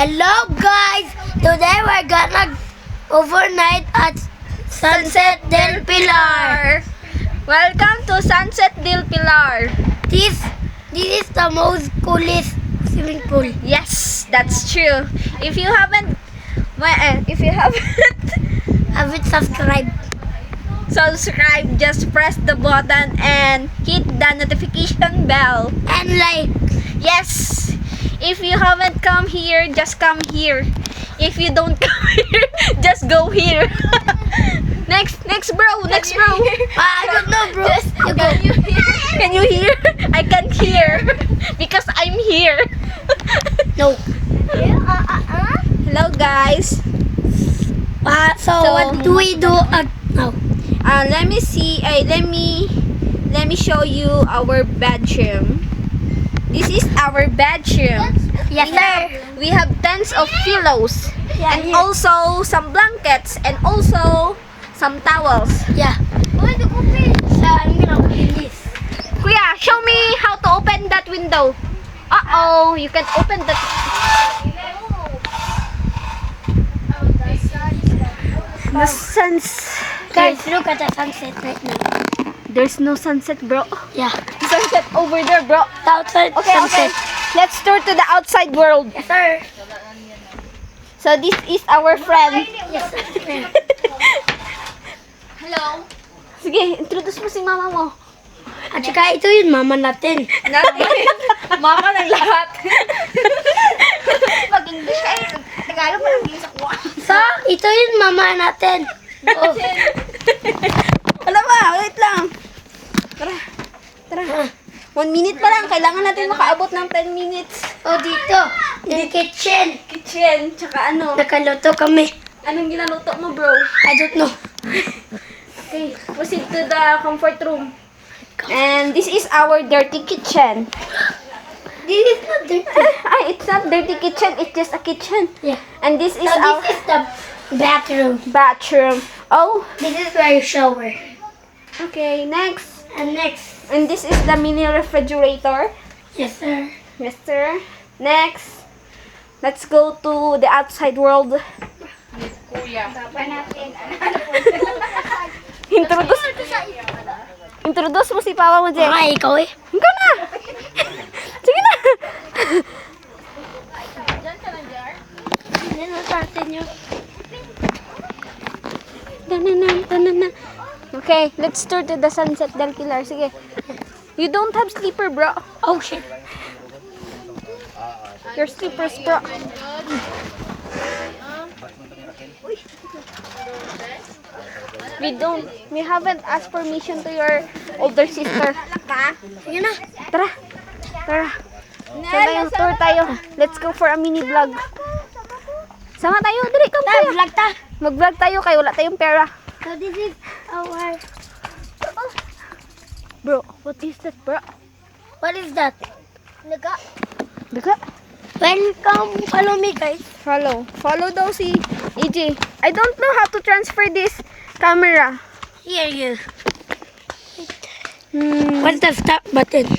Hello guys! Today we're gonna overnight at Sunset del Pilar. Welcome to Sunset del Pilar. This is the most coolest swimming pool. Yes, that's true. If you haven't Haven't subscribed. subscribed, just press the button and hit the notification bell. And like, Yes. If you haven't come here, just come here. If you don't come here, just go here. next bro. I don't know bro. You go. Can you hear? I can't hear because I'm here. No. Hello guys. So what do we do now? Let me see. Let me show you our bedroom. This is our bedroom. Yes, sir. We have tons of pillows Yeah, and yeah. also some blankets and also some towels. Yeah. So I'm gonna open this. Kuya, show me how to open that window. Uh-oh, you can open that. The sun's... Guys, look at the sunset right now. There's no sunset, bro. Yeah. Sunset over there, bro. The outside Okay. sunset. Let's tour to the outside world. Yes, sir. So this is our friend. Yes, sir. Hello. Sige, introduce mo si mama mo. At saka ito yung mama natin. Mama ng lahat. Pag-English kayo, Tagalog mo lang sa kuha. So, ito yung mama natin. Oh. Alam ba, wait lang. Tara. 1 minute pa lang. Kailangan natin makaabot ng 10 minutes. Oh, dito. Yung kitchen. Kitchen, tsaka ano. Nakaluto kami. Anong ginaluto mo, bro? I don't know. Okay, proceed to the comfort room. And this is our dirty kitchen. This is not dirty. It's not dirty kitchen. It's just a kitchen. Yeah. And this is So, our this is the bathroom. bathroom. Oh, This is where you shower. okay. Next. And next. And this is the mini refrigerator. Yes, sir. Yes, sir. Next. Let's go to the outside world. Introduce mo si Papa mo, Jay. Okay, ikaw eh. Ikaw na! Sige na! Ano sa atin yun? Tanana. Okay, let's tour to the Sunset del Pilar. Sige. You don't have slipper, bro. Oh, shit. Your slippers, bro. We haven't asked permission to your older sister. Sige na. Tara. Tour tayo. Let's go for a mini vlog. Sama tayo. Dali, come tayo. Vlog ta. Mag-vlog tayo kay wala tayong pera. So, this is our... Bro, what is that, bro? What is that? Naga. Daga. Welcome. Follow me, guys. Follow daw si EJ. I don't know how to transfer this camera. Here you. What's the start button?